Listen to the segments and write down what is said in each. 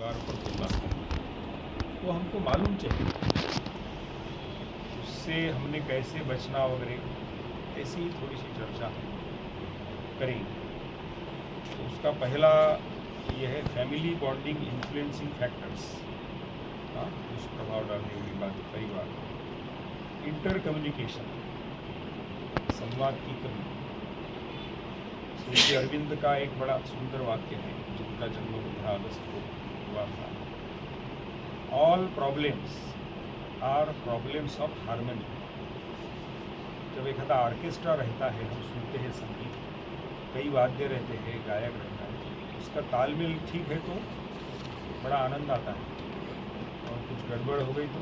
परिवार पर तुलना वो हमको मालूम चाहिए, उससे हमने कैसे बचना वगैरह ऐसी थोड़ी सी चर्चा करेंगे। तो उसका पहला ये है फैमिली बॉन्डिंग इन्फ्लुएंसिंग फैक्टर्स, दुष्प्रभाव डालने वाली बात परिवार। इंटर कम्युनिकेशन, संवाद की कमी। श्री अरविंद का एक बड़ा सुंदर वाक्य है जिनका जन्म 15 अगस्त को हुआ था। All problems are problems of harmony. जब एक आधा ऑर्केस्ट्रा रहता है, हम सुनते हैं संगीत, कई वाद्य रहते हैं, गायक रहता है, उसका तालमेल ठीक है तो बड़ा आनंद आता है, और कुछ गड़बड़ हो गई तो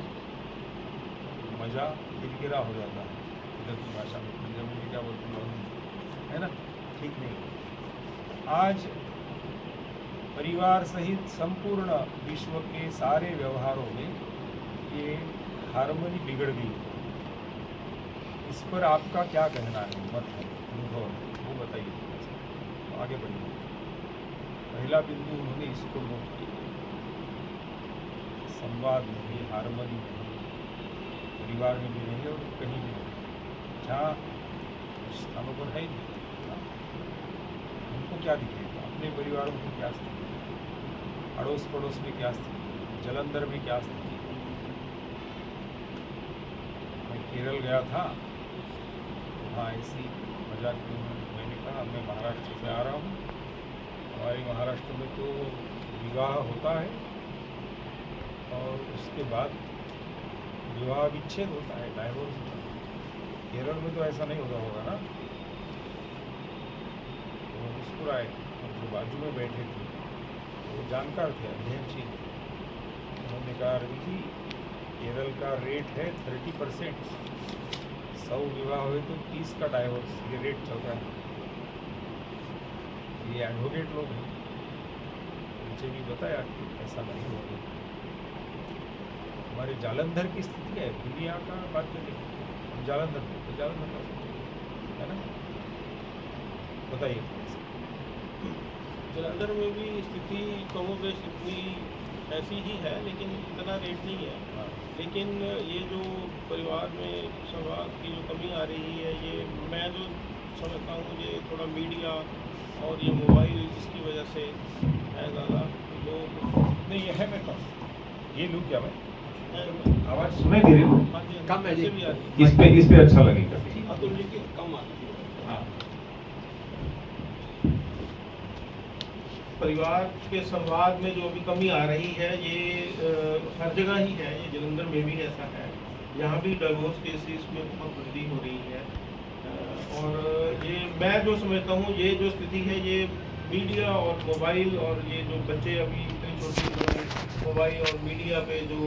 मज़ा गिरगिरा हो जाता है। इधर की भाषा में पंजाबी में क्या बोलते हैं, है ना, ठीक नहीं। आज परिवार सहित संपूर्ण विश्व के सारे व्यवहारों में ये हार्मनी बिगड़ गई है। इस पर आपका क्या कहना है, मत है, अनुभव है, वो बताइए थोड़ा सा, तो आगे बढ़िए। पहला बिंदु उन्होंने इसको नोट किया, संवाद नहीं, हार्मनी नहीं, परिवार में भी नहीं और कहीं भी नहीं, जहाँ स्थानों पर है ही। हमको क्या दिखेगा, अपने परिवारों की क्या स्थिति है, अड़ोस पड़ोस में क्या स्थिति है, जलंधर में क्या स्थिति है। मैं केरल गया था, वहाँ ऐसी मजाक में मैंने कहा मैं महाराष्ट्र से आ रहा हूँ, हमारे महाराष्ट्र में तो विवाह होता है और उसके बाद विवाह विच्छेद होता है, डाइवोर्स होता है। केरल में तो ऐसा नहीं होता होगा ना। तो वो मुस्कुराए, और जो बाजू में बैठे थे वो जानकार थे, अध्ययनशील। उन्होंने कहा रवि जी, केरल का रेट है 30%, 100 विवाह हुए तो 30 का डाइवोर्स, ये रेट चल रहा है। ये एडवोकेट लोग हैं, मुझे भी बताया कि ऐसा नहीं होगा। हमारे जालंधर की स्थिति है, दुनिया का बात नहीं, हम जालंधर में तो जालंधर का है ना, बताइए। जलंधर में भी स्थिति कमोबेश इतनी ऐसी ही है, लेकिन इतना रेट नहीं है। हाँ। लेकिन ये जो परिवार में संवाद की जो कमी आ रही है, ये मैं जो समझता हूँ ये थोड़ा मीडिया और ये मोबाइल इसकी वजह से है ज़्यादा। लोग नहीं ये है मेरे पास, ये लूँ क्या मैं, आवाज़ सुनाई दे रही है? हाँ जी, कम है जी। ऐसे भी आ रही है। इस पे अच्छा लगेगा। हाँ, तो लेकिन कम आती है। हाँ। परिवार के संवाद में जो अभी कमी आ रही है, ये हर जगह ही है, ये जलंधर में भी ऐसा है। यहाँ भी डिवोर्स केसेस में बहुत वृद्धि हो रही है। और ये मैं जो समझता हूँ, ये जो स्थिति है ये मीडिया और मोबाइल, और ये जो बच्चे अभी इतनी छोटी उम्र में मोबाइल और मीडिया पे जो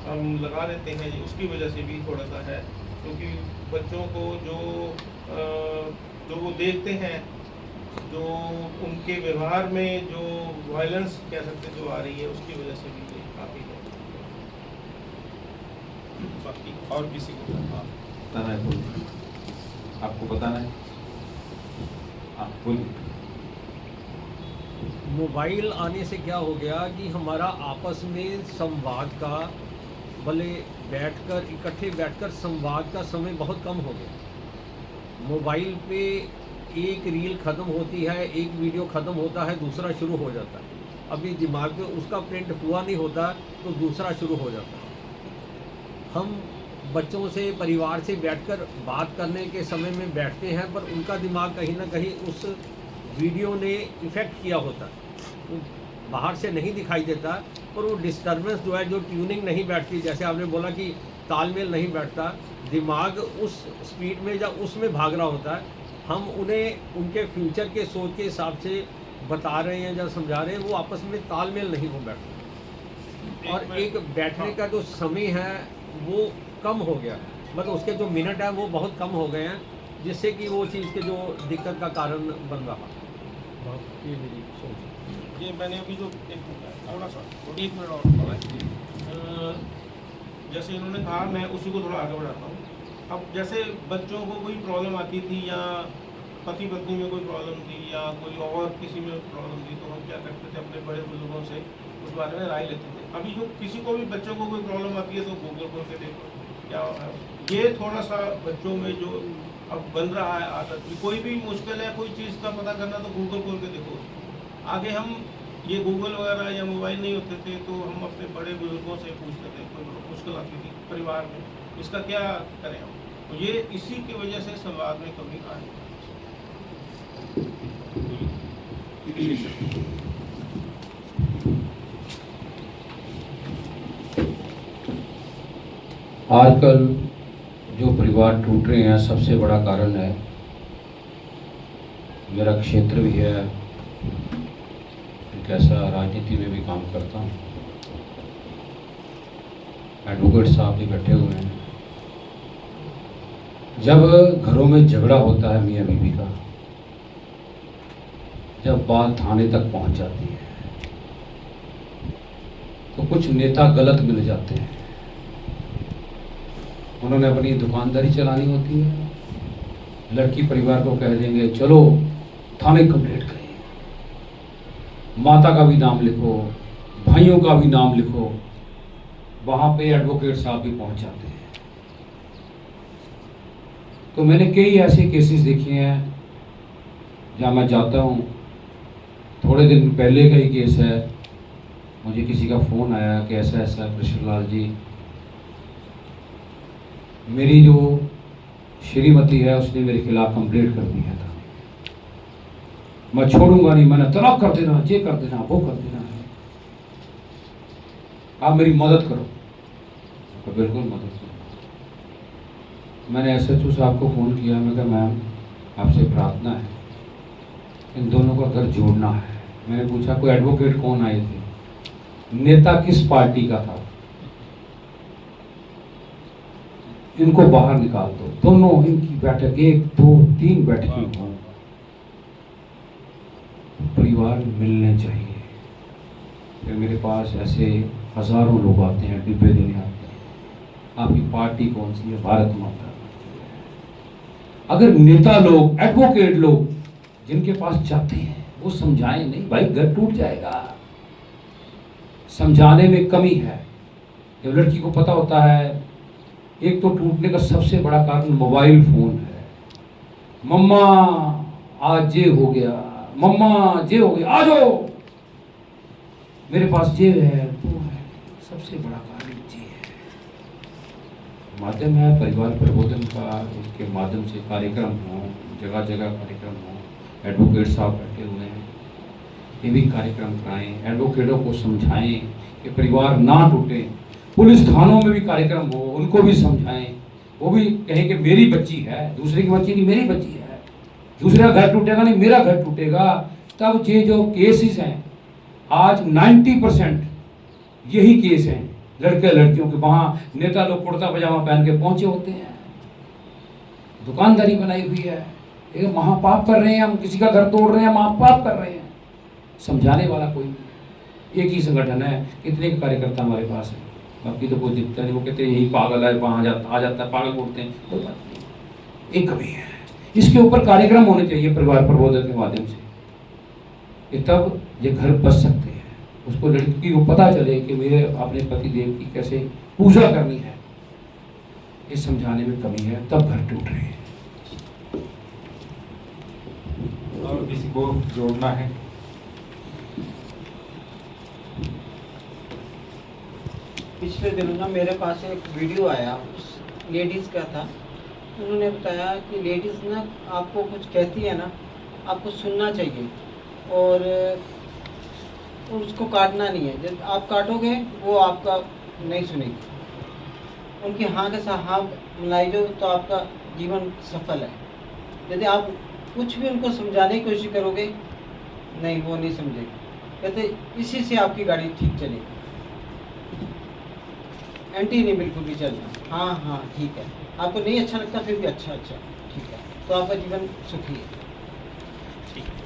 हम लगा देते हैं, उसकी वजह से भी थोड़ा सा है। क्योंकि बच्चों को जो वो देखते हैं, जो उनके व्यवहार में जो वायलेंस कह सकते जो आ रही है, उसकी वजह से भी ये काफ़ी है। बाकी और किसी को बताना है, बोलिए। आपको बताना है, आप बोलिए। मोबाइल आने से क्या हो गया कि हमारा आपस में संवाद का, भले बैठकर इकट्ठे बैठकर संवाद का समय बहुत कम हो गया। मोबाइल पे एक रील ख़त्म होती है, एक वीडियो ख़त्म होता है, दूसरा शुरू हो जाता है। अभी दिमाग में उसका प्रिंट हुआ नहीं होता तो दूसरा शुरू हो जाता है। हम बच्चों से, परिवार से बैठकर बात करने के समय में बैठते हैं, पर उनका दिमाग कहीं ना कहीं उस वीडियो ने इफ़ेक्ट किया होता है। वो बाहर से नहीं दिखाई देता, पर वो डिस्टर्बेंस जो है, जो ट्यूनिंग नहीं बैठती, जैसे आपने बोला कि तालमेल नहीं बैठता, दिमाग उस स्पीड में या उसमें भाग रहा होता है। हम उन्हें उनके फ्यूचर के सोच के हिसाब से बता रहे हैं या समझा रहे हैं, वो आपस में तालमेल नहीं हो बैठता। और एक बैठने का जो समय है वो कम हो गया, मतलब उसके जो मिनट हैं वो बहुत कम हो गए हैं, जिससे कि वो चीज़ के जो दिक्कत का कारण बन रहा। ये मेरी सोच है। ये मैंने अभी जो एक थोड़ा सा एक मिनट और बोला, जैसे इन्होंने कहा, मैं उसी को थोड़ा आगे बढ़ाता हूँ। अब जैसे बच्चों को कोई प्रॉब्लम आती थी, या पति पत्नी में कोई प्रॉब्लम थी, या कोई और किसी में प्रॉब्लम थी, तो हम क्या करते थे, अपने बड़े बुजुर्गों से उस बारे में राय लेते थे। अभी जो किसी को भी बच्चों को कोई प्रॉब्लम आती है तो गूगल खोल के देखो क्या है। ये थोड़ा सा बच्चों में जो अब बन रहा है आदत कि कोई भी मुश्किल है कोई चीज़ का पता करना तो गूगल खोल के देखो। आगे हम ये गूगल वगैरह या मोबाइल नहीं होते थे तो हम अपने बड़े बुजुर्गों से पूछते थे, कोई मुश्किल आती थी परिवार में, इसका क्या करें हम। तो ये इसी की वजह से संवाद में कमी आ रही है। आजकल जो परिवार टूट रहे हैं सबसे बड़ा कारण है, मेरा क्षेत्र भी है, एक ऐसा राजनीति में भी काम करता हूँ, एडवोकेट साहब भी बैठे हुए हैं। जब घरों में झगड़ा होता है मियाँ बीवी का, जब बात थाने तक पहुँच जाती है तो कुछ नेता गलत मिल जाते हैं। उन्होंने अपनी दुकानदारी चलानी होती है, लड़की परिवार को कह देंगे चलो थाने कंप्लेंट करें, माता का भी नाम लिखो, भाइयों का भी नाम लिखो। वहाँ पे एडवोकेट साहब भी पहुँच जाते हैं। तो मैंने कई ऐसे केसेस देखे हैं जहाँ मैं जाता हूँ। थोड़े दिन पहले का ही केस है, मुझे किसी का फ़ोन आया कि ऐसा ऐसा कृष्णलाल जी, मेरी जो श्रीमती है उसने मेरे खिलाफ कंप्लेंट कर दी है था, मैं छोड़ूंगा नहीं, मैंने तलाक कर देना, ये कर देना, वो कर देना है, आप मेरी मदद करो। तो बिल्कुल मदद करो। मैंने SHO साहब को फ़ोन किया, मैं कहा मैम आपसे प्रार्थना है, इन दोनों का घर जोड़ना है। मैंने पूछा कोई एडवोकेट कौन आए थे, नेता किस पार्टी का था, इनको बाहर निकाल दो। दोनों इनकी बैठक 1, 2, 3 बैठकें हों, परिवार मिलने चाहिए। फिर मेरे पास ऐसे हजारों लोग आते हैं, डिब्बे देने आते हैं, आपकी पार्टी कौन सी है, भारत माता। अगर नेता लोग, एडवोकेट लोग जिनके पास जाते हैं वो समझाएं नहीं, भाई घर टूट जाएगा, समझाने में कमी है। जब लड़की को पता होता है, एक तो टूटने का सबसे बड़ा कारण मोबाइल फोन है। मम्मा आज ये हो गया, मम्मा ये हो गया, आ जाओ मेरे पास ये है, वो है, सबसे बड़ा कारण ये है। माध्यम है परिवार प्रबोधन का, उसके माध्यम से कार्यक्रम हो, जगह जगह कार्यक्रम हो, एडवोकेट साहब बैठे हुए हैं, ये भी कार्यक्रम कराएं, एडवोकेटों को समझाएं कि परिवार ना टूटे। पुलिस थानों में भी कार्यक्रम हो, उनको भी समझाएं, वो भी कहें कि मेरी बच्ची है, दूसरे की बच्ची नहीं, मेरी बच्ची है, दूसरे का घर टूटेगा नहीं, मेरा घर टूटेगा। तब ये जो केसेस हैं आज 90% यही केस हैं लड़के लड़कियों के। वहाँ नेता लोग कुर्ता पजामा पहन के पहुंचे होते हैं, दुकानदारी बनाई हुई है, एक महापाप कर रहे हैं हम, किसी का घर तोड़ रहे हैं, महापाप कर रहे हैं। समझाने वाला कोई नहीं। एक ही संगठन है, कितने कार्यकर्ता हमारे पास है, बाकी तो कोई दिखता नहीं। वो कहते हैं यही पागल है, वहाँ आ जाता है, पागल बोलते हैं, कोई बात नहीं, एक कमी है। इसके ऊपर कार्यक्रम होने चाहिए परिवार प्रबोधन के माध्यम से, कि तब ये घर बच सकते हैं। उसको लड़की को पता चले कि मेरे अपने पति देव की कैसे पूजा करनी है, इस समझाने में कमी है, तब घर टूट रहे हैं। और किसी को जोड़ना है? पिछले दिनों ना मेरे पास एक वीडियो आया, उस लेडीज़ का था। उन्होंने बताया कि लेडीज़ ना आपको कुछ कहती है ना, आपको सुनना चाहिए और उसको काटना नहीं है। जब आप काटोगे वो आपका नहीं सुनेगी। उनकी हाँ के साथ हाँ मिलाई दो तो आपका जीवन सफल है। यदि आप कुछ भी उनको समझाने की कोशिश करोगे, नहीं, वो नहीं समझेगी। कहते इसी से आपकी गाड़ी ठीक चलेगी, एंटी नहीं बिल्कुल भी चलना। हाँ हाँ ठीक है, आपको नहीं अच्छा लगता फिर भी अच्छा ठीक है, तो आपका जीवन सुखी है।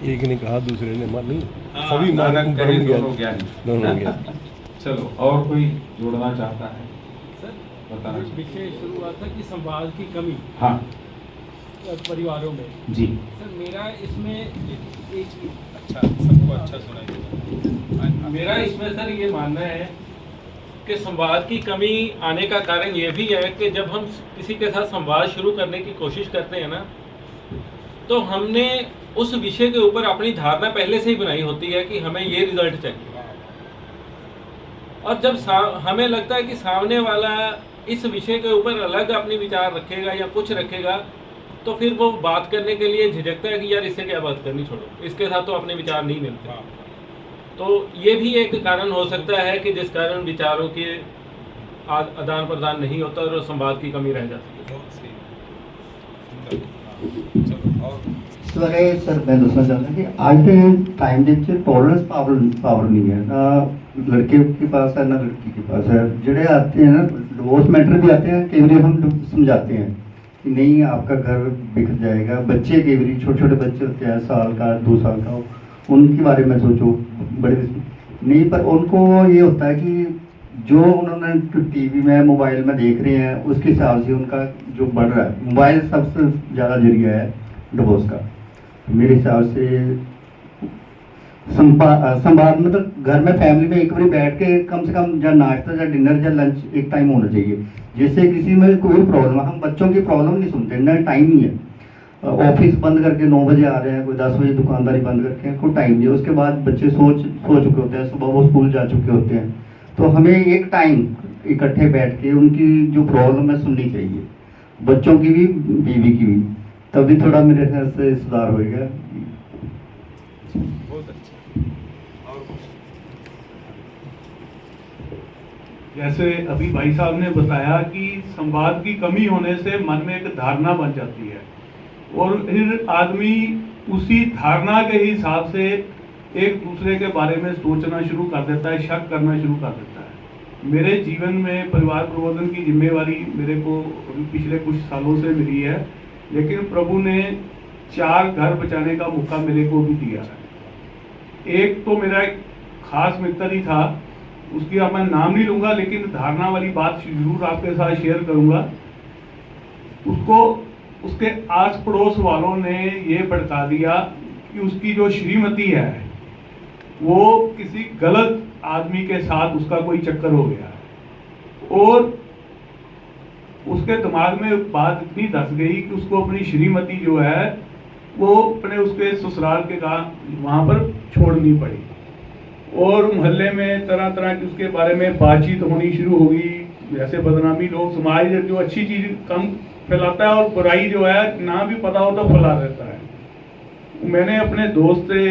एक ने कहा दूसरे ने मान, हाँ, सभी नानक कहे दोनों ज्ञानी। दोनों ज्ञानी। चलो, और कोई जोड़ना चाहता है? सर, बताना। विषय शुरू हुआ था कि संवाद की कमी हाँ परिवारों में। जी। सर, मेरा इसमें एक अच्छा, सबको अच्छा सुनाई देगा। मेरा इसमें सर ये मानना है कि संवाद की कमी आने का कारण ये भी है कि जब हम किसी के साथ संवाद शुरू करने की कोशिश करते हैं ना, तो हमने उस विषय के ऊपर अपनी धारणा पहले से ही बनाई होती है कि हमें ये रिजल्ट चाहिए। और जब हमें लगता है कि सामने वाला इस विषय के ऊपर अलग अपने विचार रखेगा या कुछ रखेगा, तो फिर वो बात करने के लिए झिझकता है कि यार इससे क्या बात करनी, छोड़ो, इसके साथ तो अपने विचार नहीं मिलते। तो ये भी एक कारण हो सकता है कि जिस कारण विचारों के आदान प्रदान नहीं होता और संवाद की कमी रह जाती है। बहुत सही, सुंदर। चलो और सर मैं दूसरा चाहता हूँ कि आज के टाइम के टॉलरेंस पावर नहीं है ना लड़के के पास है ना लड़की के पास है। जड़े आते हैं ना डिवोर्स मैटर भी आते हैं, कई बार हम समझाते हैं कि नहीं आपका घर बिखर जाएगा। बच्चे कई बार छोटे छोटे बच्चे होते हैं, साल का 2 साल का, उनके बारे में सोचो, बड़े नहीं, पर उनको ये होता है कि जो उन्होंने टीवी में मोबाइल में देख रहे हैं उसके हिसाब से उनका जो बढ़ रहा है। मोबाइल सबसे ज़्यादा जरिया है डिवोर्स का मेरे हिसाब से। संवाद मतलब घर में फैमिली में एक बार बैठ के कम से कम या नाश्ता या डिनर या लंच एक टाइम होना चाहिए, जिससे किसी में कोई प्रॉब्लम, हम बच्चों की प्रॉब्लम नहीं सुनते ना, टाइम नहीं है। ऑफिस बंद करके 9 बजे आ रहे हैं, कोई 10 बजे दुकानदारी बंद करके, कोई टाइम नहीं है। उसके बाद बच्चे सो चुके होते हैं, सुबह वो स्कूल जा चुके होते हैं। तो हमें एक टाइम इकट्ठे बैठ के उनकी जो प्रॉब्लम है सुननी चाहिए, बच्चों की भी बीवी की भी, तभी थोड़ा मेरे ख्याल से सुधार होएगा। बहुत अच्छा। और जैसे अभी भाई साहब ने बताया कि संवाद की कमी होने से मन में एक धारणा बन जाती है और फिर आदमी उसी धारणा के हिसाब से एक दूसरे के बारे में सोचना शुरू कर देता है, शक करना शुरू कर देता है। मेरे जीवन में परिवार प्रबंधन की जिम्मेवारी मेरे को पिछले कुछ सालों से मिली है, लेकिन प्रभु ने 4 घर बचाने का मौका मेरे को भी दिया है। एक तो मेरा एक खास मित्र ही था, उसकी अब मैं नाम नहीं लूंगा, लेकिन धारणा वाली बात जरूर आपके साथ शेयर करूंगा। उसको उसके आस पड़ोस वालों ने ये भड़का दिया कि उसकी जो श्रीमती है वो किसी गलत आदमी के साथ उसका कोई चक्कर हो गया है, और उसके दिमाग में बात इतनी धस गई कि उसको अपनी श्रीमती जो है वो अपने उसके ससुराल के वहां पर छोड़नी पड़ी। और मोहल्ले में तरह तरह की उसके बारे में बातचीत होनी शुरू हो गई, जैसे बदनामी, लोग समाज जो अच्छी चीज कम फैलाता है और बुराई जो है ना भी पता हो तो फैला देता है। मैंने अपने दोस्त से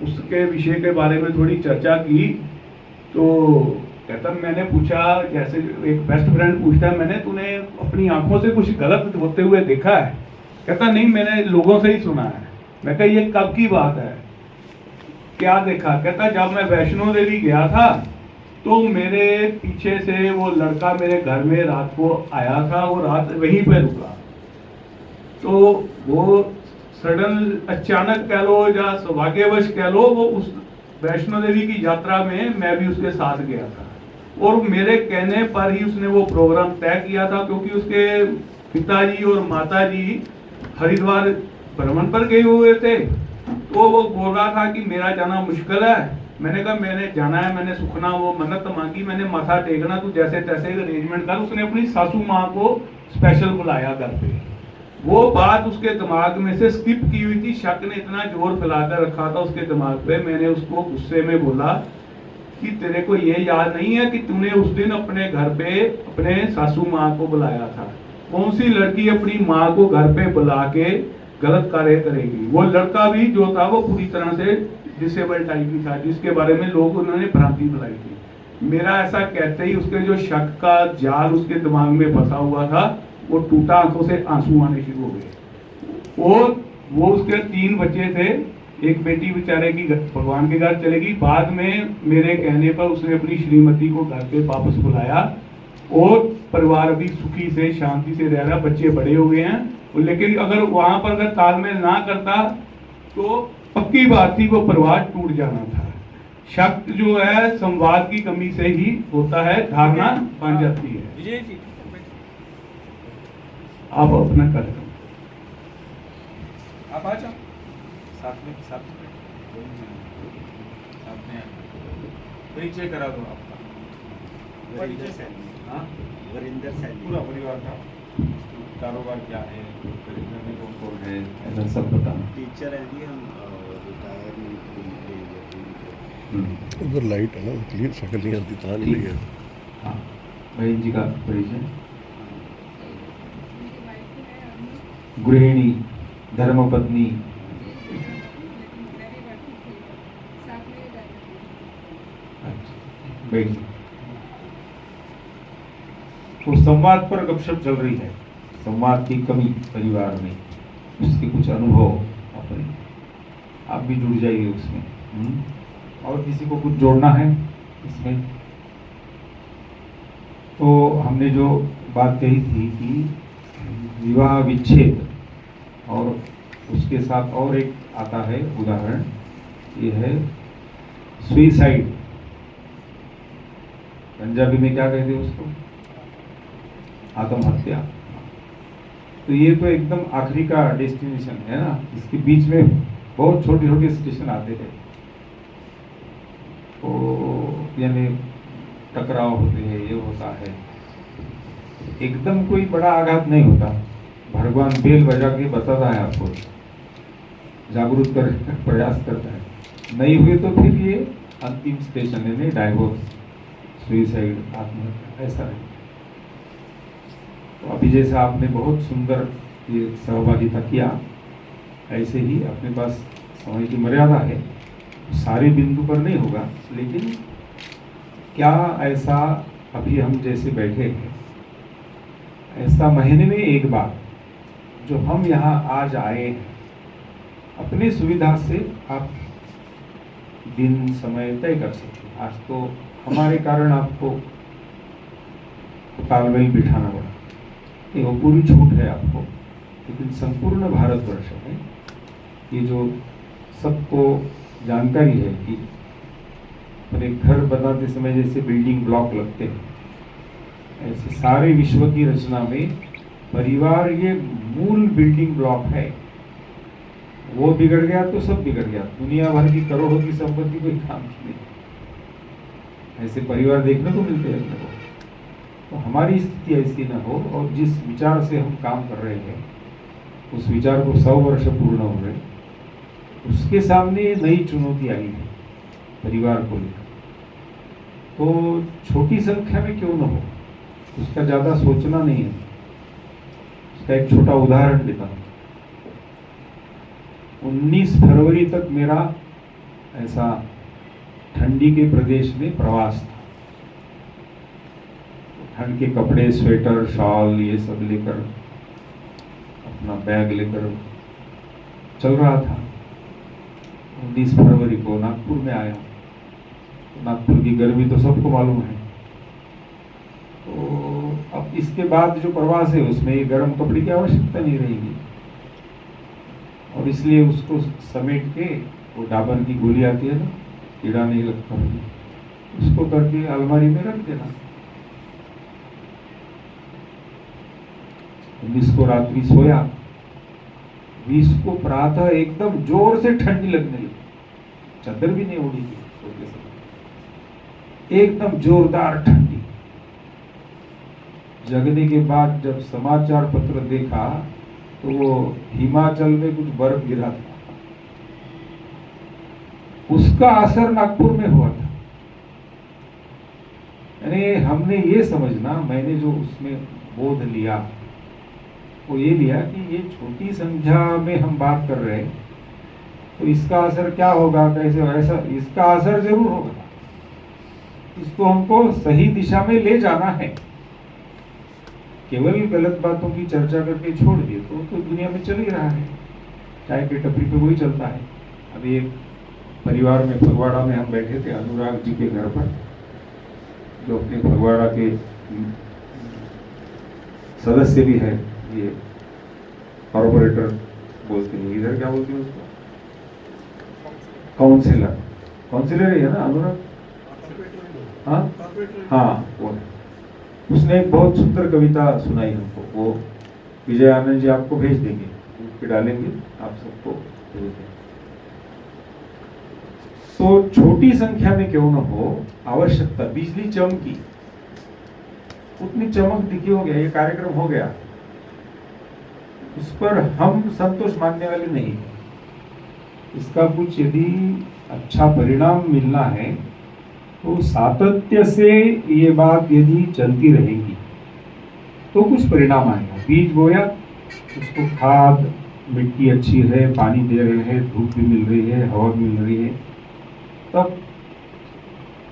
उसके विषय के बारे में थोड़ी चर्चा की, तो कहता, मैंने पूछा, जैसे एक बेस्ट फ्रेंड पूछता है, मैंने तूने अपनी आंखों से कुछ गलत होते हुए देखा है? कहता नहीं, मैंने लोगों से ही सुना है। मैं कहा ये कब की बात है, क्या देखा? कहता जब मैं वैष्णो देवी गया था तो मेरे पीछे से वो लड़का मेरे घर में रात को आया था, वो रात वहीं पे रुका। तो वो सडन अचानक कह लो या सौभाग्यवश कह लो, वो उस वैष्णो देवी की यात्रा में मैं भी उसके साथ गया था और मेरे कहने पर ही उसने वो प्रोग्राम तय किया था, क्योंकि उसके पिताजी और माताजी हरिद्वार भ्रमण पर गए हुए थे। तो वो बोल रहा था कि मेरा जाना मुश्किल है। मैंने कहा मैंने जाना है, मैंने सुखना वो मन्नत मांगी, मैंने माथा टेकना, तू जैसे तैसे अरेंजमेंट कर। उसने अपनी सासू माँ को स्पेशल बुलाया घर पे। वो बात उसके दिमाग में से स्किप की हुई थी, शक ने इतना जोर फैलाकर रखा था उसके दिमाग पे। मैंने उसको गुस्से में बोला कि तेरे को ये याद नहीं है कि तूने उस दिन अपने घर पे अपने सासू माँ को बुलाया था? कौन सी लड़की अपनी माँ को घर पे बुला के गलत कार्य करेगी? वो लड़का भी जो था वो पूरी तरह से डिसेबल टाइप की था, जिसके बारे में लोग उन्होंने भ्रांति फैलाई थी। मेरा ऐसा कहते ही उसके जो शक का जाल उसके दिमाग में फंसा हुआ था वो टूटा, आंखों से आंसू आने शुरू हो गए। और वो उसके 3 बच्चे थे, एक बेटी बेचारे की भगवान के घर चलेगी। बाद में मेरे कहने पर उसने अपनी श्रीमती को घर पे वापस बुलाया और परिवार अभी सुखी से शांति से रह रहा, बच्चे बड़े हो गए हैं। लेकिन अगर वहां पर अगर तालमेल ना करता तो पक्की बात थी वो परिवार टूट जाना था। शक जो है संवाद की कमी से ही होता है, धारणा बन जाती है। विजय जी आप अपना कार्यक्रम आप आ जाओ साथ में परिचय करा दो आपका। वरिंदर सैनी। हाँ, वरिंदर सैनी। पूरा परिवार का कारोबार क्या है, परिवार में कौन कौन है, ऐसा सब बताना। टीचर है जी हम, रिटायर उधर लाइट है ना, क्लियर शक्ल नहीं आती, था नहीं लगे। हाँ, बहन जी का परिचय। गृहिणी, धर्मपत्नी। अच्छा, बैठिए। तो संवाद पर गपशप चल रही है, संवाद की कमी परिवार में, उसके कुछ अनुभव अपने, आप भी जुड़ जाइए उसमें। और किसी को कुछ जोड़ना है इसमें? तो हमने जो बात कही थी कि विवाह विच्छेद, और उसके साथ और एक आता है उदाहरण, ये है सुइसाइड। पंजाबी में क्या कहते हैं उसको? आत्महत्या। तो ये तो एकदम आखिरी का डेस्टिनेशन है ना, इसके बीच में बहुत छोटे छोटे स्टेशन आते हैं, तो यानी टकराव होते हैं, ये होता है, एकदम कोई बड़ा आघात नहीं होता। भगवान बेल बजा के बताता है आपको, जागरूक कर प्रयास करता है। नहीं हुए तो फिर ये अंतिम स्टेशन है, डाइवोर्स, सुइसाइड, आत्महत्या, ऐसा है। तो अभी जैसा आपने बहुत सुंदर ये सहभागिता किया, ऐसे ही अपने पास समय की मर्यादा है, सारे बिंदु पर नहीं होगा, लेकिन क्या ऐसा अभी हम जैसे बैठे हैं, ऐसा महीने में एक बार जो हम यहाँ आज आए हैं, अपनी सुविधा से आप दिन समय तय कर सकते हैं। आज तो हमारे कारण आपको तालमेल बिठाना पड़ा, ये वो पूरी छूट है आपको, लेकिन संपूर्ण भारतवर्ष में ये जो सबको जानकारी है कि अपने घर बनाते समय जैसे बिल्डिंग ब्लॉक लगते हैं, ऐसे सारे विश्व की रचना में परिवार ये मूल बिल्डिंग ब्लॉक है। वो बिगड़ गया तो सब बिगड़ गया, दुनिया भर की करोड़ों की संपत्ति कोई काम की नहीं। ऐसे परिवार देखने को मिलते हैं अपने को। तो हमारी स्थिति ऐसी न हो, और जिस विचार से हम काम कर रहे हैं, उस विचार को 100 वर्ष पूर्ण हो गए, उसके सामने नई चुनौती आई है परिवार को लेकर। तो छोटी संख्या में क्यों न हो, उसका ज़्यादा सोचना नहीं है। उसका एक छोटा उदाहरण देता हूँ। 19 फरवरी तक मेरा ऐसा ठंडी के प्रदेश में प्रवास था। ठंड के कपड़े, स्वेटर, शॉल, ये सब लेकर, अपना बैग लेकर चल रहा था। 19 फरवरी को नागपुर में आया। नागपुर की गर्मी तो सबको मालूम है। तो अब इसके बाद जो प्रवास है उसमें ये गर्म कपड़े की आवश्यकता नहीं रहेगी, और इसलिए उसको समेट के, वो डाबर की गोली आती है ना, कीड़ा नहीं लगता, उसको करके अलमारी में रख देना। 19 को रात्रि सोया, 20 को प्रातः एकदम जोर से ठंडी लगने लगी, चादर भी नहीं उड़ी थी सोते समय, एकदम जोरदार ठंडी। जगने के बाद जब समाचार पत्र देखा तो वो हिमाचल में कुछ बर्फ गिरा था, उसका असर नागपुर में हुआ था। यानी हमने ये समझना, मैंने जो उसमें बोध लिया वो ये लिया कि ये छोटी संख्या में हम बात कर रहे हैं, तो इसका असर क्या होगा, कैसे, ऐसा इसका असर जरूर होगा। इसको हमको सही दिशा में ले जाना है। केवल गलत बातों की चर्चा करके छोड़ दिए तो दुनिया में चल ही रहा है, चाय के टपरी पे वही चलता है। अभी एक परिवार में फगवाड़ा में हम बैठे थे, अनुराग जी के घर पर, जो अपने फगवाड़ा के सदस्य भी है, ये कॉर्पोरेटर बोलते हैं, इधर क्या बोलते हैं उसको, काउंसिलर ही है ना अनुराग? हाँ, वो है। उसने एक बहुत सुंदर कविता सुनाई हमको, वो विजय आनंद जी आपको भेज देंगे, उस पे डालेंगे, आप सबको भेज देंगे। तो छोटी संख्या में क्यों न हो, आवश्यकता, बिजली चमकी, उतनी चमक दिखी हो गया, ये कार्यक्रम हो गया, उस पर हम संतोष मानने वाले नहीं। इसका कुछ यदि अच्छा परिणाम मिलना है तो सातत्य से ये बात यदि चलती रहेगी तो कुछ परिणाम आएगा। बीज बोया, उसको खाद, मिट्टी अच्छी है, पानी दे रहे हैं, धूप भी मिल रही है, हवा भी मिल रही है, तब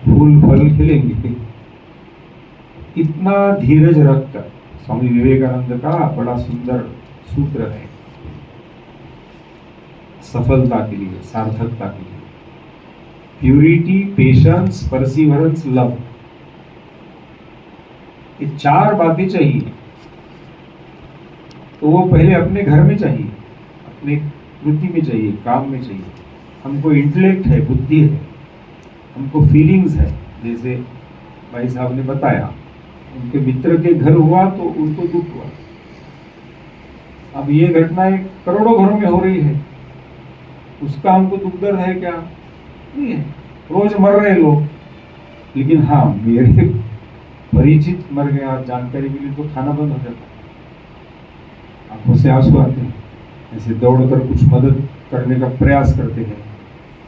फूल फल खिलेंगे। इतना धीरज रखकर, स्वामी विवेकानंद का बड़ा सुंदर सूत्र है सफलता के लिए, सार्थकता के लिए, प्यूरिटी, पेशेंस, परसिवरेंस, लव। ये 4 बातें चाहिए। तो वो पहले अपने घर में चाहिए, अपने वृत्ति में चाहिए, काम में चाहिए। हमको इंटेलेक्ट है, बुद्धि है, हमको फीलिंग्स है। जैसे भाई साहब ने बताया, उनके मित्र के घर हुआ तो उनको दुख हुआ। अब ये घटनाएं करोड़ों घरों में हो रही है, उसका हमको दुख दर्द है क्या? नहीं है। रोज मर रहे लोग, लेकिन हाँ, मेरे परिचित मर गया, जानकारी मिली तो खाना बंद हो जाता, आंखों से आंसू आते हैं, ऐसे दौड़कर कुछ मदद करने का प्रयास करते हैं।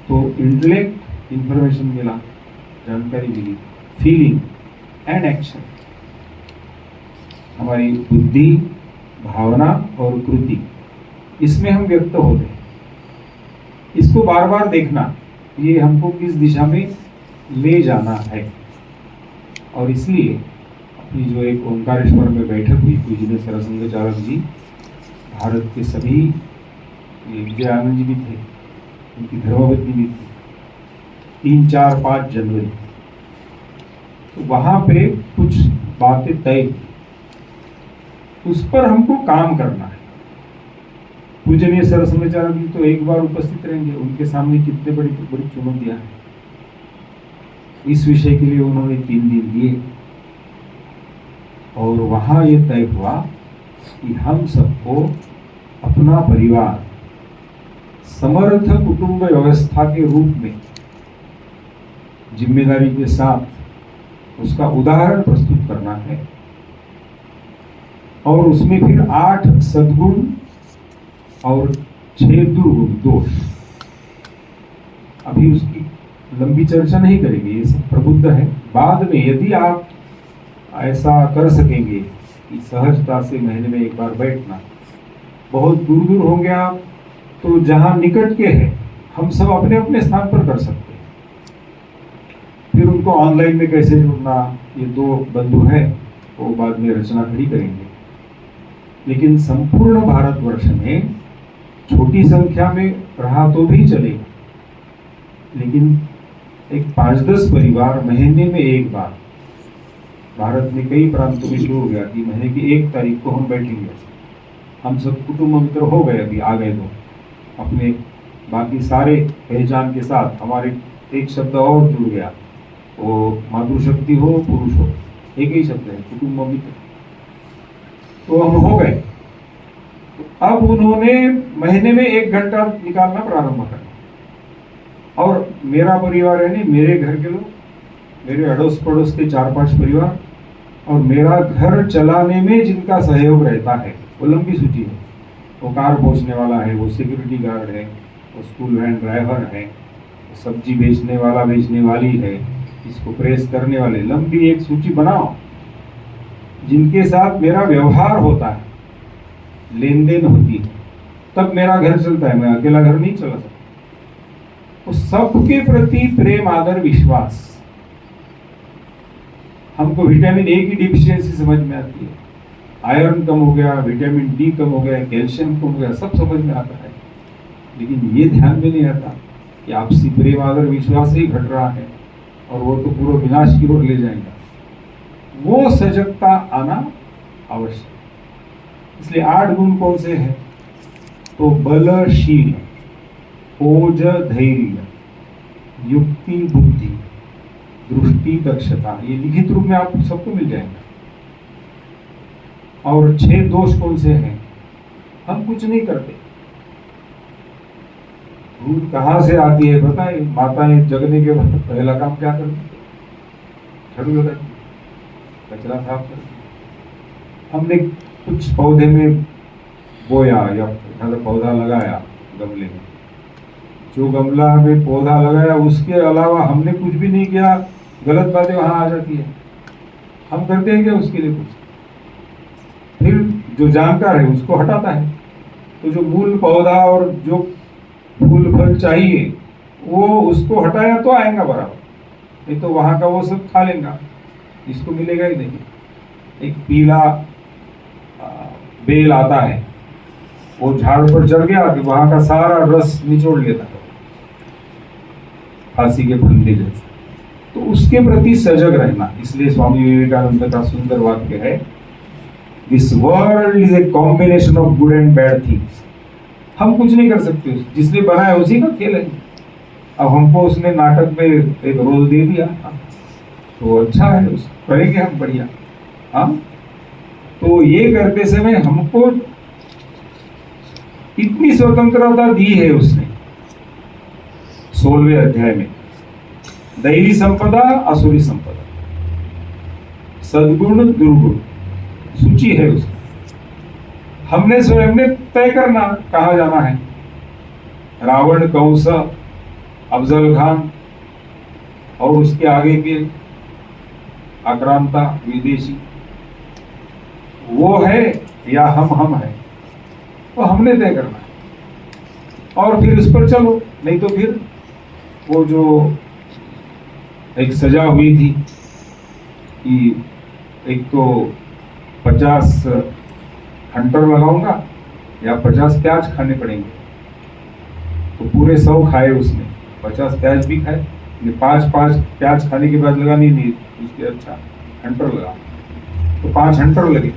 तो इंटेलेक्ट, इंफॉर्मेशन मिला, जानकारी मिली, फीलिंग एंड एक्शन, हमारी बुद्धि, भावना और कृति, इसमें हम व्यक्त होते हैं। इसको बार बार देखना, ये हमको किस दिशा में ले जाना है। और इसलिए अपनी जो एक ओंकारेश्वर में बैठक हुई, पूज्य सरसंघ चालक जी, भारत के सभी, विजयानंद जी भी थे, उनकी धर्मपत्नी भी थी, 3, 4, 5 जनवरी, तो वहाँ पे कुछ बातें तय, उस पर हमको काम करना है। पूजनीय सरसंघचार्य जी तो एक बार उपस्थित रहेंगे, उनके सामने कितने बड़ी बड़ी चुनौतियां हैं। इस विषय के लिए उन्होंने 3 दिन दिए और वहां ये तय हुआ कि हम सबको अपना परिवार समर्थ कुटुंब व्यवस्था के रूप में जिम्मेदारी के साथ उसका उदाहरण प्रस्तुत करना है। और उसमें फिर 8 सद्गुण और 6 दुर्गुण, दोष। अभी उसकी लंबी चर्चा नहीं करेंगे, ये सब प्रबुद्ध है। बाद में यदि आप ऐसा कर सकेंगे कि सहजता से महीने में एक बार बैठना, बहुत दूर दूर हो गया तो जहां निकट के हैं हम सब अपने अपने स्थान पर कर सकते हैं। फिर उनको ऑनलाइन में कैसे जुड़ना, ये 2 बंधु हैं, वो बाद में रचना खड़ी करेंगे। लेकिन संपूर्ण भारतवर्ष में छोटी संख्या में रहा तो भी चलेगा, लेकिन एक 5-10 परिवार महीने में एक बार, भारत में कई प्रांतों में शुरू हो गया कि महीने की 1 तारीख को हम बैठेंगे। हम सब कुटुंब मित्र हो गए, अभी आ गए तो अपने बाकी सारे पहचान के साथ हमारे एक शब्द और जुड़ गया, वो मातृशक्ति हो, पुरुष हो, एक ही शब्द है, कुटुंब मित्र। तो हम हो गए। अब उन्होंने महीने में 1 घंटा निकालना प्रारंभ कर, और मेरा परिवार है नहीं, मेरे घर के लोग, मेरे अड़ोस पड़ोस के 4-5 परिवार, और मेरा घर चलाने में जिनका सहयोग रहता है वो लंबी सूची है। वो कार पहुँचने वाला है, वो सिक्योरिटी गार्ड है, वो स्कूल वैन ड्राइवर है, सब्जी बेचने वाला बेचने वाली है, इसको प्रेस करने वाले, लंबी एक सूची बनाओ जिनके साथ मेरा व्यवहार होता है, लेन देन होती है, तब मेरा घर चलता है। मैं अकेला घर नहीं चला सकता। तो सबके प्रति प्रेम, आदर, विश्वास। हमको विटामिन ए की डिफिशियंसी समझ में आती है, आयरन कम हो गया, विटामिन डी कम हो गया, कैल्शियम कम हो गया, सब समझ में आता है। लेकिन ये ध्यान में नहीं आता कि आपसी प्रेम, आदर, विश्वास ही घट रहा है और वो तो पूरा विनाश की ओर ले जाएगा। वो सजगता आना आवश्यक। इसलिए 8 गुण कौन से हैं? तो बलशील, ओज, धैर्य, युक्ति, बुद्धि, दृष्टि, दक्षता, ये लिखित रूप में आप सबको मिल जाएगा। और 6 दोष कौन से हैं? हम कुछ नहीं करते, भूत कहाँ से आती है पता है? माताएं जगने के बाद पहला काम क्या करती? झाड़ू लगाती, कचरा साफ करती। हमने कुछ पौधे में बोया या पौधा लगाया गमले में, जो गमला में पौधा लगाया उसके अलावा हमने कुछ भी नहीं किया, गलत बातें वहां आ जाती है। हम करते हैं क्या उसके लिए कुछ? फिर जो जानकार है उसको हटाता है। तो जो मूल पौधा और जो फूल फल चाहिए वो उसको हटाया तो आएगा बराबर, नहीं तो वहां का वो सब खा लेगा, इसको मिलेगा ही नहीं। एक पीला बेल आता है, वो झाड़ पर चढ़ गया कि वहां का सारा रस निचोड़ लेता है, फांसी के फंदे जैसे। तो उसके प्रति सजग रहना। इसलिए स्वामी विवेकानंद का सुंदर वाक्य है, this world is a combination of good and bad things. हम कुछ नहीं कर सकते, जिसने बनाया उसी का खेल है। अब हमको उसने नाटक में एक रोल दे दिया, तो अच्छा है, उसको करेंगे हम बढ़िया। हाँ, तो ये करते समय हमको इतनी स्वतंत्रता दी है उसने 16वें अध्याय में, दैवी संपदा असुरी संपदा, सद्गुण दुर्गुण सूची है उसकी। हमने स्वयं ने तय करना कहाँ जाना है। रावण, कंस, अफजल खान और उसके आगे के आक्रांता विदेशी, वो है या हम है, तो हमने तय करना है और फिर उस पर चलो। नहीं तो फिर वो जो एक सजा हुई थी कि एक तो 50 हंटर लगाऊंगा या 50 प्याज खाने पड़ेंगे, तो पूरे 100 खाए उसने, 50 प्याज भी खाए। 5 प्याज खाने के बाद लगा नहीं उसके अच्छा हंटर लगा, तो 5 हंटर लगे।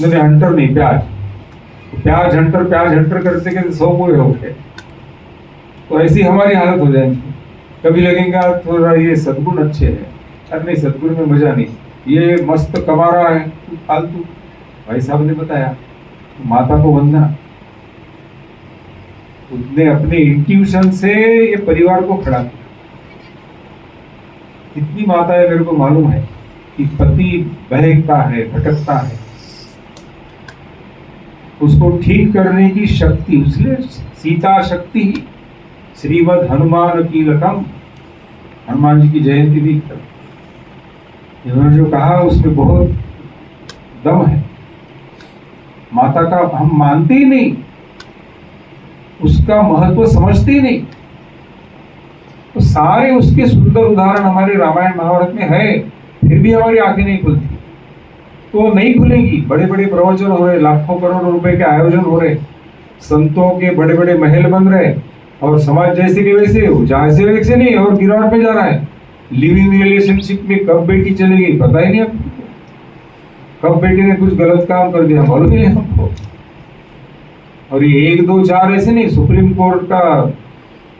नहीं हंटर नहीं, प्याज। तो प्याज हंटर करते करते 100 पूरे हो गए। तो ऐसी हमारी हालत हो जाएगी। कभी लगेगा थोड़ा ये सद्गुण अच्छे हैं, अरे नहीं सद्गुण में मजा नहीं, ये मस्त कमा रहा है फालतू। भाई साहब ने बताया माता को वंदना, उसने अपने इंट्यूशन से ये परिवार को खड़ा किया। कितनी माताएं मेरे को मालूम है कि पति बहकता है, भटकता है, उसको ठीक करने की शक्ति, उसलिए सीता शक्ति श्रीमद हनुमान की लकम, हनुमान जी की जयंती भी कर, इन्होंने जो कहा उसमें बहुत दम है। माता का हम मानते ही नहीं, उसका महत्व समझते ही नहीं। तो सारे उसके सुंदर उदाहरण हमारे रामायण महाभारत में है, फिर भी हमारी आंखें नहीं खुलती। तो नहीं खुलेगी। बड़े बड़े प्रवचन हो रहे, लाखों करोड़ों रुपए के आयोजन हो रहे, संतों के बड़े बड़े महल बन रहे, और समाज जैसे के वैसे हो, जैसे वैसे नहीं, और गिरावट में जा रहा है। लिविंग रिलेशनशिप में कब बेटी चली गई पता ही नहीं हमको, कब बेटी ने कुछ गलत काम कर दिया मालूम ही नहीं हमको। और ये 1, 2, 4 ऐसे नहीं, सुप्रीम कोर्ट का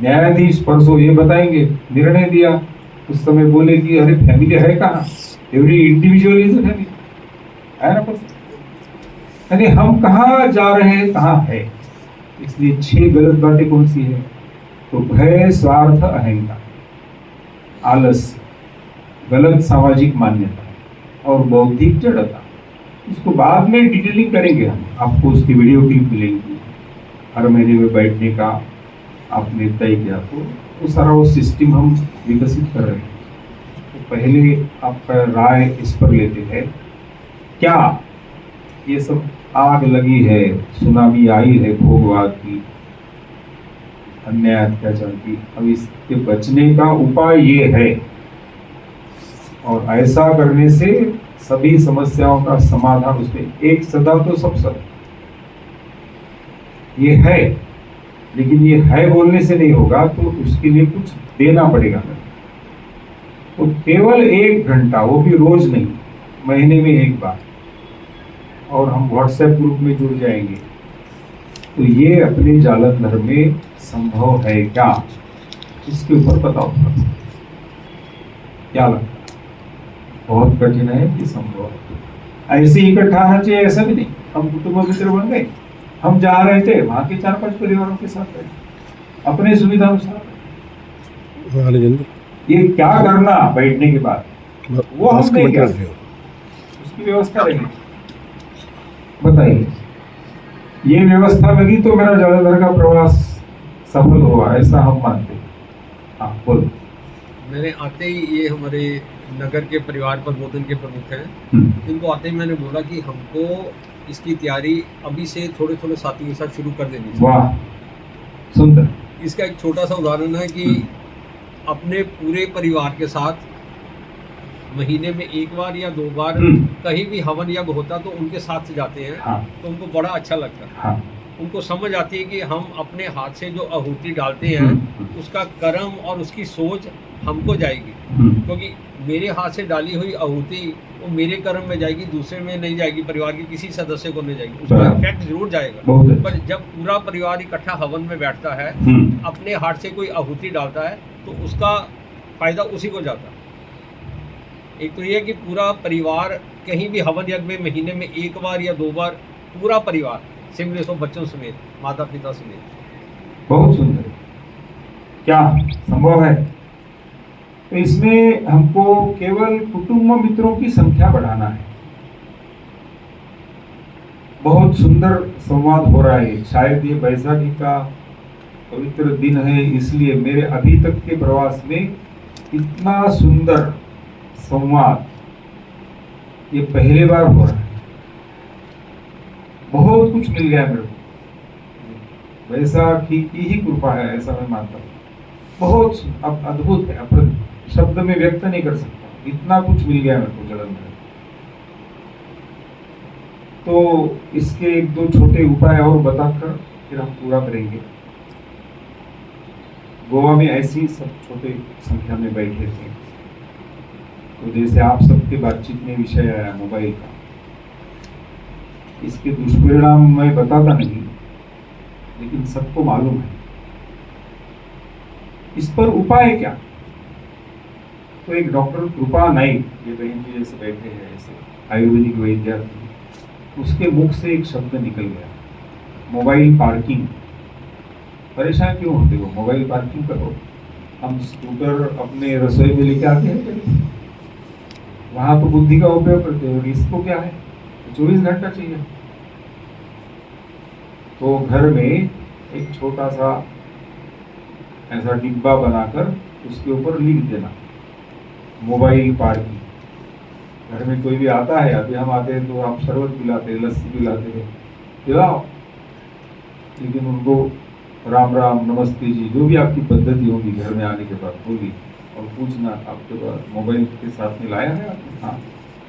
न्यायाधीश परसों ये बताएंगे, निर्णय दिया, उस समय बोले कि अरे फैमिली है कहाँ, every individual is a family है ना। यानी हम कहाँ जा रहे हैं, कहाँ है। इसलिए 6 गलत बातें कौन सी है? तो भय, स्वार्थ, अहंकार, आलस्य, गलत सामाजिक मान्यता और बौद्धिक जड़ता। इसको बाद में डिटेलिंग करेंगे हम, आपको उसकी वीडियो क्लिप मिलेंगी। हर महीने में बैठने का आपने तय किया, तो वो सारा वो सिस्टम हम विकसित कर रहे हैं। तो पहले आपका राय इस पर लेते हैं, क्या ये सब आग लगी है, सुनामी आई है भोगवाद की, अन्याय अत्याचार की, अब इसके बचने का उपाय ये है, और ऐसा करने से सभी समस्याओं का समाधान उसमें एक सदा तो सब सब ये है। लेकिन ये है बोलने से नहीं होगा, तो उसके लिए कुछ देना पड़ेगा। तो केवल 1 घंटा, वो भी रोज नहीं, महीने में 1 बार, और हम व्हाट्सएप ग्रुप में जुड़ जाएंगे। तो ये अपने जालंधर में संभव है क्या, इसके ऊपर बताओ क्या लगता है? बहुत कठिन है कि संभव है। ऐसे इकट्ठा आना चाहिए ऐसा भी नहीं। हम कुटुंब मित्र बन गए, हम जा रहे थे, वहां के 4-5 परिवारों के साथ बैठे, अपने सुविधा अनुसार। हाँ राजेंद्र, ये क्या करना बैठने के बाद वो हम 10 नहीं मिनट क्या रख दिया। उसकी व्यवस्था रहेगी। बताइए, ये व्यवस्था लगी तो मेरा जालंधर का प्रवास सफल हुआ, ऐसा हम मानते हैं। हाँ बोलो। मैंने आते ही, ये हमारे नगर के परिवार प्रबोधन के प्रमुख हैं, इनको आते ही मैंने बोला कि हमको इसकी तैयारी अभी से थोड़े थोड़े साथियों के साथ शुरू कर देनी चाहिए। वाह, सुंदर। इसका एक छोटा सा उदाहरण है कि अपने पूरे परिवार के साथ महीने में 1 बार या 2 बार कहीं भी हवन यज्ञ होता तो उनके साथ जाते हैं। हाँ तो उनको बड़ा अच्छा लगता है। हाँ उनको समझ आती है कि हम अपने हाथ से जो आहुति डालते हैं उसका कर्म और उसकी सोच हमको जाएगी, क्योंकि मेरे हाथ से डाली हुई आहुति वो मेरे कर्म में जाएगी, दूसरे में नहीं जाएगी, परिवार के किसी सदस्य को नहीं जाएगी। उसका इफेक्ट जरूर जाएगा, बहुत अच्छा। पर जब पूरा परिवार इकट्ठा हवन में बैठता है, अपने हाथ से कोई आहुति डालता है तो उसका फायदा उसी को जाता है। एक तो ये कि पूरा परिवार कहीं भी हवन यज्ञ में महीने में 1 बार या 2 बार पूरा परिवार सिमरे सो बच्चों समेत, माता पिता समेत। बहुत सुंदर। क्या संभव है? तो इसमें हमको केवल कुटुंब मित्रों की संख्या बढ़ाना है। बहुत सुंदर संवाद हो रहा है। शायद ये बैसाखी का पवित्र दिन है, इसलिए मेरे अभी तक के प्रवास में इतना सुंदर संवाद ये पहली बार हो रहा है। बहुत कुछ मिल गया मेरे को, बैसाखी की ही कृपा है, ऐसा मैं मानता हूँ। बहुत अद्भुत है, अप्रतिम, शब्द में व्यक्त नहीं कर सकता, इतना कुछ मिल गया मेरे को जालंधर। तो इसके 1-2 छोटे उपाय और बताकर फिर हम पूरा करेंगे। गोवा में ऐसी सब छोटे संख्या में बैठे थे, तो जैसे आप सबके बातचीत में विषय आया मोबाइल का, इसके दुष्परिणाम मैं बताता नहीं, लेकिन सबको मालूम है। इस पर उपाय क्या? तो एक डॉक्टर कृपा नाइक, ये बहन जी जैसे बैठे हैं, ऐसे आयुर्वेदिक वैद्य, उसके मुख से एक शब्द निकल गया, मोबाइल पार्किंग। परेशान क्यों होते हो? मोबाइल पार्किंग करो। हम स्कूटर अपने रसोई में लेके आते हैं, वहां तो बुद्धि का उपयोग करते हैं, इसको क्या है, 24 घंटा चाहिए। तो घर में एक छोटा सा ऐसा डिब्बा बनाकर उसके ऊपर लिख देना, मोबाइल पार्किंग। घर में कोई भी आता है, अभी हम आते हैं तो आप शरबत पिलाते हैं, लस्सी पिलाते हैं, पिलाओ, लेकिन उनको राम राम, नमस्ते जी, जो भी आपकी पद्धति होगी घर में आने के बाद होगी, और पूछना आपके पास मोबाइल के साथ में लाया है आपने? हाँ,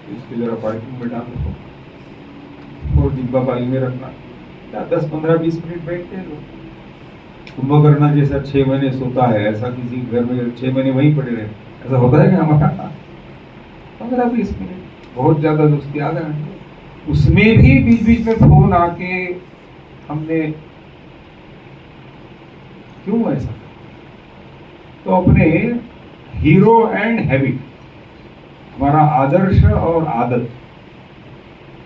तो इसके जरा पार्किंग में डाल दो और डिब्बा बाइक में रखना। क्या 10-15-20 मिनट बैठते हैं लोग। कुंभकर्ण जैसा 6 महीने सोता है, ऐसा किसी घर में 6 महीने वहीं पड़े रहे, ऐसा होता है क्या हमारा? 15-20 मिनट, बहुत ज्यादा दोस्ती आधा घंटे। उसमें भी बीच बीच में फोन आके हमने क्यों ऐसा? तो अपने हीरो एंड हैबिट, हमारा आदर्श और आदत,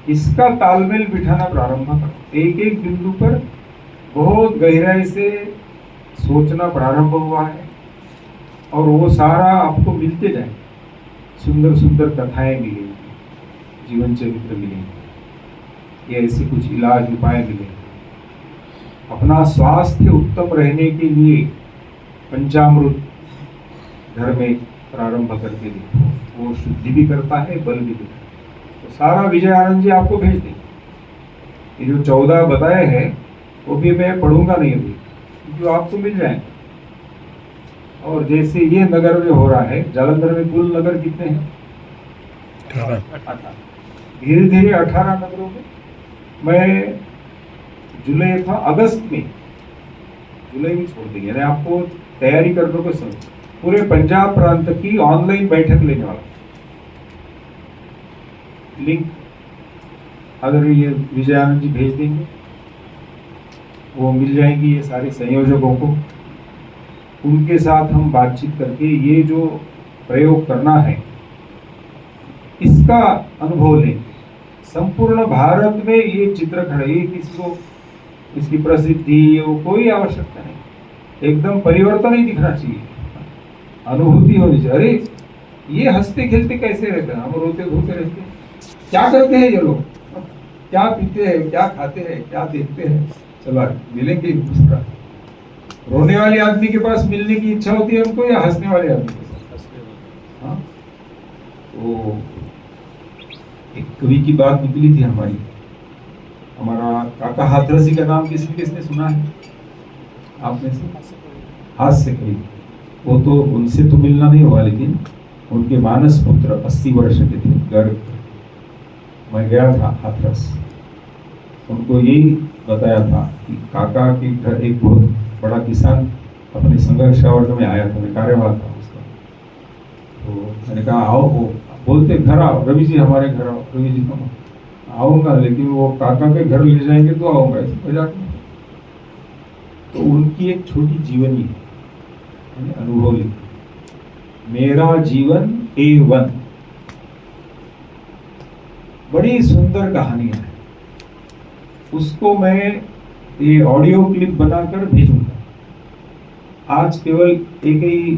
इसका तालमेल बिठाना प्रारंभ करो। एक एक बिंदु पर बहुत गहराई से सोचना प्रारंभ हुआ है, और वो सारा आपको मिलते जाए। सुंदर सुंदर कथाएं मिलेंगी, जीवन चरित्र मिलेंगे, ये ऐसे कुछ इलाज उपाय मिलेंगे। अपना स्वास्थ्य उत्तम रहने के लिए पंचामृत घर में प्रारंभ करके देखो, वो शुद्धि भी करता है, बल भी देता है। तो सारा विजय आनंद जी आपको भेज देंगे। ये जो 14 बताए हैं वो भी मैं पढ़ूंगा नहीं अभी, जो आपको मिल जाएंगे। और जैसे ये नगर में हो रहा है, जालंधर में कुल नगर कितने हैं? 18। धीरे धीरे 18 नगरों में, मैं जुलाई था अगस्त में, जुलाई में छोड़ देंगे, यानी आपको तैयारी करने को समझ, पूरे पंजाब प्रांत की ऑनलाइन बैठक लेने वाला। लिंक अगर ये विजय आनंद जी भेज देंगे, वो मिल जाएंगी ये सारे संयोजकों को। उनके साथ हम बातचीत करके ये जो प्रयोग करना है इसका अनुभव लेंगे। संपूर्ण भारत में ये चित्र खड़े, ये किसी को इसकी प्रसिद्धि वो कोई आवश्यकता नहीं। एकदम परिवर्तन ही दिखना चाहिए, अनुभूति होनी चाहिए। अरे ये हंसते खेलते कैसे रहते हैं, हम रोते धोते रहते हैं, क्या करते हैं ये लोग, क्या पीते हैं, क्या खाते हैं, क्या देखते हैं, चलो मिलेंगे एक दूसरा। रोने वाले आदमी के पास मिलने की इच्छा होती है हमको या हंसने वाले आदमी के साथ? हाँ, तो एक कवि की बात निकली थी हमारी, हमारा काका हाथरसी का नाम किसने किसने सुना है आप में से? हास्य कवि। वो तो उनसे तो मिलना नहीं हुआ, लेकिन उनके मानस पुत्र 80 वर्ष के थे, गर्ग। मैं गया था हाथरस, उनको यही बताया था कि काका के घर एक बहुत बड़ा किसान अपने संघर्ष वर्ग में आया था, मैं कार्यवाह था उसका। तो मैंने कहा आओ, वो बोलते घर आओ रवि जी, हमारे घर आओ। रवि जी हम आऊँगा, लेकिन वो काका के घर ले जाएंगे तो आऊँगा, ऐसे मजाक नहीं। तो उनकी एक छोटी जीवनी है, अनुभव लिखी, मेरा जीवन A1, बड़ी सुंदर कहानी है। उसको मैं ये ऑडियो क्लिप बनाकर भेजूंगा। आज केवल एक ही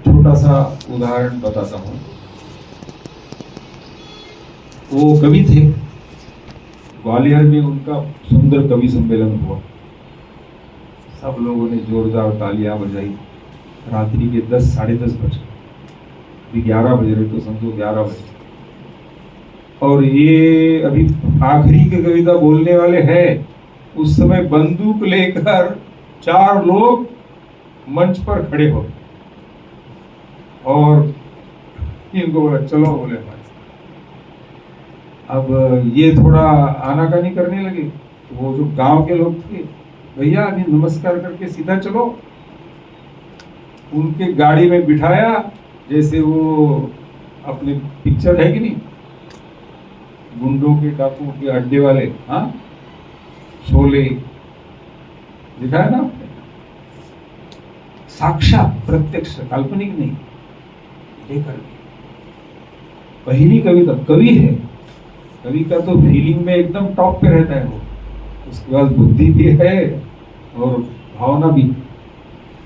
छोटा सा उदाहरण बताता हूँ। वो कवि थे, ग्वालियर में उनका सुंदर कवि सम्मेलन हुआ, सब लोगों ने जोरदार तालियां बजाई। रात्रि के 10 साढ़े 10 बजे, अभी 11 बज रहे, तो समझो 11 बजे। और ये अभी आखिरी की कविता बोलने वाले हैं, उस समय बंदूक लेकर 4 लोग मंच पर खड़े हो गए और इनको बोला चलो, बोले हमारे। अब ये थोड़ा आनाकानी करने लगे, वो जो गांव के लोग थे, भैया अभी नमस्कार करके सीधा चलो। उनके गाड़ी में बिठाया, जैसे वो अपने पिक्चर है कि नहीं, गुंडों के डाकुओं के अड्डे वाले, हाँ, शोले दिखा है ना आपने, साक्षात प्रत्यक्ष, काल्पनिक नहीं, लेकर गए। पहली कविता, कवि है, कवि का तो फीलिंग में एकदम टॉप पे रहता है वो, उसके बाद बुद्धि भी है और भावना भी।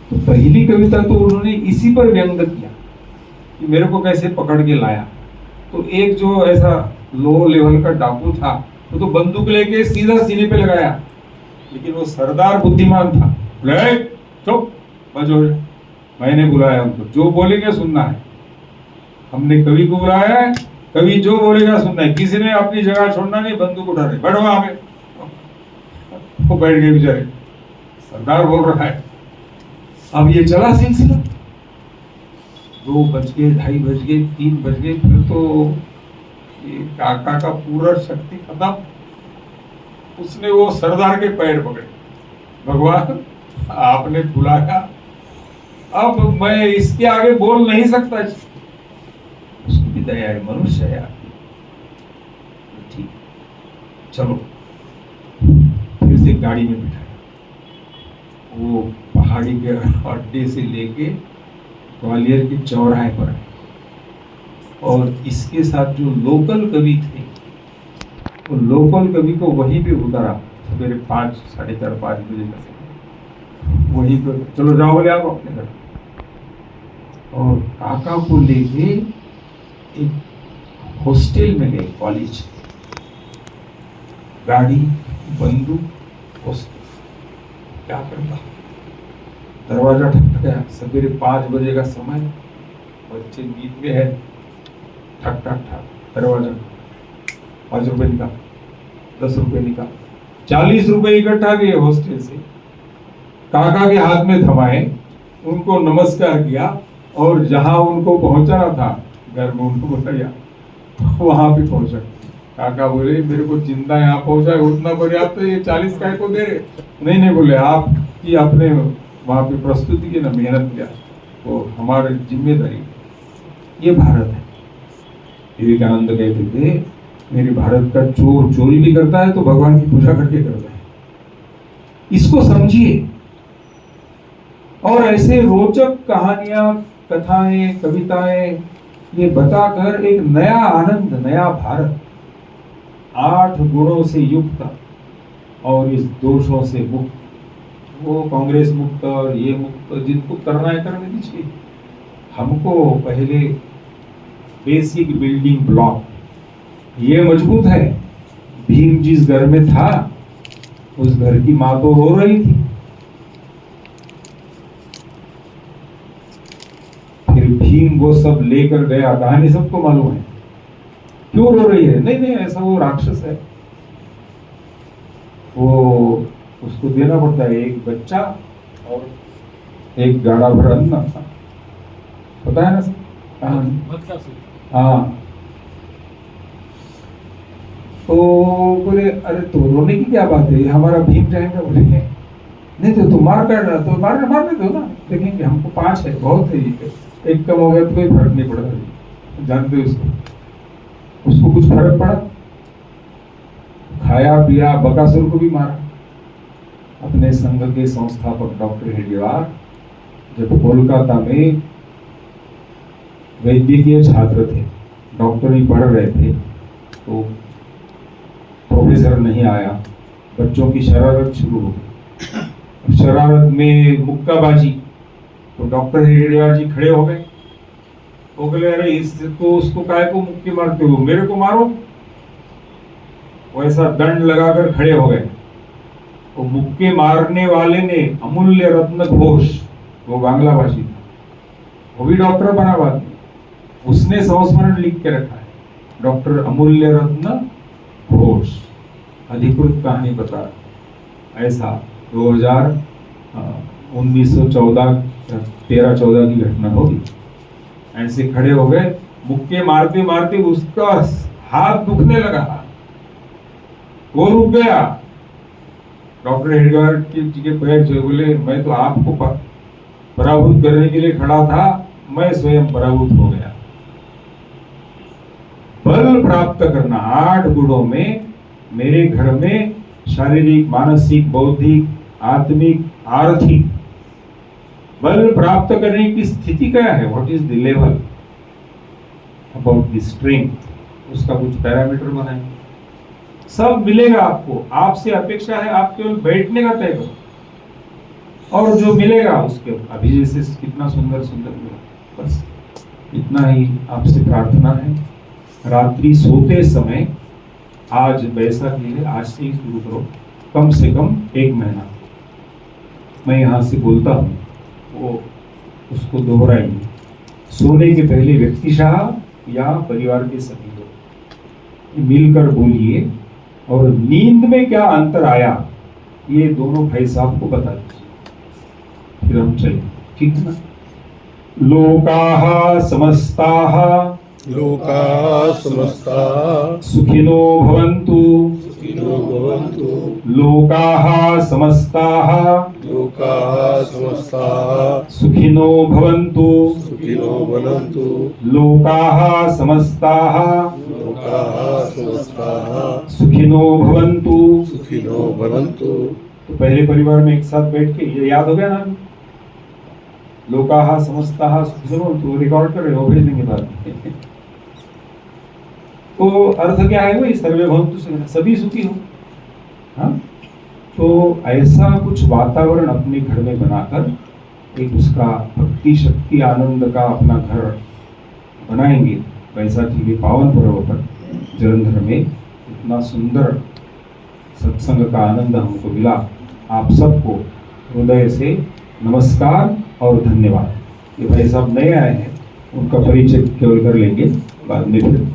तो पहली कविता तो उन्होंने इसी पर व्यंग किया कि मेरे को कैसे पकड़ के लाया। तो एक जो ऐसा लो लेवल का डाकू था, वो तो बंदूक लेके सीधा सीने पे लगाया, लेकिन वो सरदार बुद्धिमान था, चुप बजो, मैंने बुलाया उनको, जो बोलेंगे सुनना है, हमने कवि को बुलाया है, कवि जो बोलेगा सुनना है, किसी ने अपनी जगह छोड़ना नहीं, बंदूक उठा रहे, बैठो आगे। वो बैठ गए बेचारे, सरदार बोल रहा है। अब ये चला सिलसिला, 2 बज गए, 2:30 बज गए, 3 बज गए, फिर तो ये काका का पूरा शक्ति खत्म। उसने वो सरदार के पैर पकड़े, भगवान आपने बुलाया, अब मैं इसके आगे बोल नहीं सकता। उसको भी दया है, मनुष्य है, ठीक, चलो। फिर से गाड़ी में बिठाया, वो पहाड़ी के अड्डे से लेके ग्वालियर के चौराहे पर आए, और इसके साथ जो लोकल कवि थे, वो लोकल कवि को वहीं पे उतारा, सवेरे 5, साढ़े 4, 5 बजे तक वहीं पे, चलो जाओ बोले आप अपने घर। और काका को लेके एक हॉस्टल में गए, कॉलेज, गाड़ी, बंदूक, हॉस्टल, क्या करता। दरवाजा ठक, सवेरे 5 बजे का समय, बच्चे नींद में है, ठक ठक ठक, दरवाजा, 5 रुपए निकाल, 10 रुपए निकाल, 40 रुपए इकट्ठा किए हॉस्टल से, काका के हाथ में थमाए, उनको नमस्कार किया, और जहां उनको पहुंचाना था घर में, उनको बताया, वहां पे पहुंचा। काका बोले मेरे को जिंदा यहाँ पहुंचा, उतना पर्याप्त है, ये 40 काय को दे रहे? नहीं बोले, आप की आपने वहां पे प्रस्तुति की ना, मेहनत किया, तो हमारी जिम्मेदारी। ये भारत है। विवेकानंद कहते थे, मेरे भारत का चोर चोरी भी करता है तो भगवान की पूजा करके करता है। इसको समझिए। और ऐसे रोचक कहानियां, कथाएं, कविताएं ये बताकर एक नया आनंद, नया भारत, 8 गुणों से युक्त और इस दोषों से मुक्त, वो कांग्रेस मुक्त और ये मुक्त, जिनको करना है करने दीजिए। हमको पहले बेसिक बिल्डिंग ब्लॉक ये मजबूत है। भीम जिस घर में था उस घर की माँ तो रो रही थी, फिर भीम वो सब लेकर गया। कहानी सबको मालूम है क्यों रो रही है। नहीं नहीं, ऐसा वो राक्षस है, वो उसको देना पड़ता है एक बच्चा और एक गाड़ा भर अन्न। पता है ना सर कहानी? हाँ, तो बोले अरे तो रोने की क्या बात है, हमारा भीम जाएगा। बोले नहीं तो तुम मार कर रहा तो मारने दो ना, देखेंगे हमको 5 है बहुत है, एक कम हो गया तो कोई फर्क नहीं पड़ रहा। जानते हो उसको कुछ फर्क पड़ा? खाया पिया, बकासुर को भी मारा। अपने संघ के संस्थापक डॉक्टर हेडगेवार जब कोलकाता में वैद्यकीय छात्र थे, डॉक्टरी पढ़ रहे थे, तो प्रोफेसर नहीं आया, बच्चों की शरारत शुरू हो गई। शरारत में मुक्काबाजी, तो डॉक्टर हेडगेवार जी खड़े हो गए। वो बोले अरे इसको उसको काय को मुक्के मारते हो, मेरे को मारो। वैसा दंड लगाकर खड़े हो गए। तो मुक्के मारने वाले ने अमूल्य रत्न घोष, वो बांग्ला भाषी था, वो भी डॉक्टर बना बाद में, उसने संस्मरण लिख के रखा है, डॉक्टर अमूल्य रत्न घोष। अधिकृत कहानी बता रहा। ऐसा 1914 की घटना होगी। ऐसे खड़े हो गए, मुक्के मारते मारते उसका हाथ दुखने लगा, वो रुक गया। डॉक्टर हेडगेवार जी के पैर छुए, बोले मैं तो आपको पराभूत करने के लिए खड़ा था, मैं स्वयं पराभूत हो गया। बल प्राप्त करना 8 गुणों में मेरे घर में शारीरिक, मानसिक, बौद्धिक, आत्मिक, आर्थिक बल प्राप्त करने की स्थिति क्या है, what is the level about the strength, उसका कुछ पैरामीटर बनाए, सब मिलेगा आपको। आपसे अपेक्षा है आप केवल बैठने का तय करो, और जो मिलेगा उसके अभी जैसे कितना सुंदर सुंदर मिला। बस इतना ही आपसे प्रार्थना है। रात्रि सोते समय आज बैसाखी है, आज से ही शुरू करो, कम से कम 1 महीना मैं यहाँ से बोलता हूँ, वो उसको दोहराइए। सोने के पहले व्यक्तिशाह या परिवार के सभी लोग मिलकर बोलिए, और नींद में क्या अंतर आया ये दोनों भाई साहब को बता दीजिए, फिर हम चलें, ठीक है ना? लोकाः समस्ताः सुखिनो भवन्तु, लोकाः समस्ताः सुखिनो भवन्तु, लोकाः समस्ताः सुखिनो भवन्तु। तो पहले परिवार में एक साथ बैठ के ये याद हो गया ना, लोकाः समस्ताः सुखिनो भवन्तु, रिकॉर्ड कर रहे हो, भेज देंगे बाद में। तो अर्थ क्या है वही, सर्वे भवन्तु सुखिनः, सभी सुखी हो। हाँ, तो ऐसा कुछ वातावरण अपने घर में बनाकर एक उसका भक्ति शक्ति आनंद का अपना घर बनाएंगे। बैसाखी के पावन पर्व पर जलंधर में इतना सुंदर सत्संग का आनंद हमको मिला। आप सबको हृदय से नमस्कार और धन्यवाद। ये भाई साहब नए आए हैं, उनका परिचय केवल कर लेंगे बाद में फिर